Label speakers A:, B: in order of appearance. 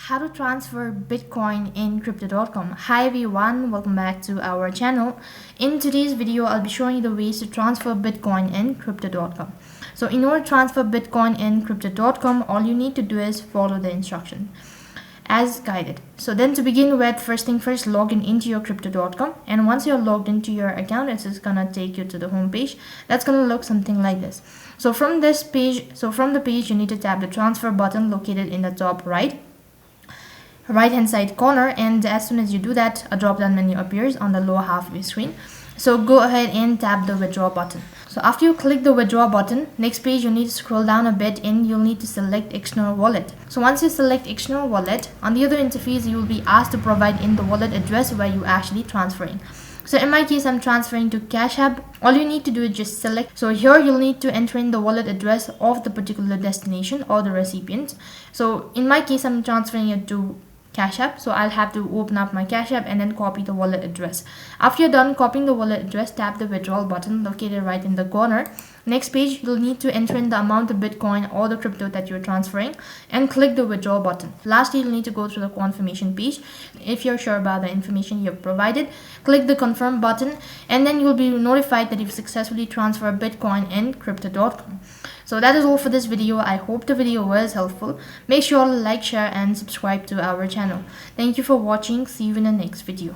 A: How to transfer Bitcoin in crypto.com. Hi everyone, welcome back to our channel. In today's video, I'll be showing you the ways to transfer Bitcoin in crypto.com. So in order to transfer Bitcoin in crypto.com, all you need to do is follow the instruction as guided. So then to begin with, first thing first, log into your crypto.com, and once you're logged into your account, it's just gonna take you to the home page. That's gonna look something like this. So from the page you need to tap the transfer button located in the top right hand side corner, and as soon as you do that, a drop down menu appears on the lower half of your screen. So go ahead and tap the withdraw button. So after you click the withdraw button, next page you need to scroll down a bit and you'll need to select external wallet. So once you select external wallet, on the other interface you will be asked to provide in the wallet address where you actually transferring. So in my case, I'm transferring to Cash App. All you need to do is just select. So here you'll need to enter in the wallet address of the particular destination or the recipient. So in my case, I'm transferring it to Cash App, so I'll have to open up my Cash App and then copy the wallet address. After you're done copying the wallet address, tap the withdrawal button located right in the corner. Next page, you'll need to enter in the amount of Bitcoin or the crypto that you're transferring and click the withdraw button. Lastly, you'll need to go through the confirmation page. If you're sure about the information you've provided, click the confirm button and then you'll be notified that you've successfully transferred Bitcoin in crypto.com. So that is all for this video. I hope the video was helpful. Make sure to like, share and subscribe to our channel. Thank you for watching. See you in the next video.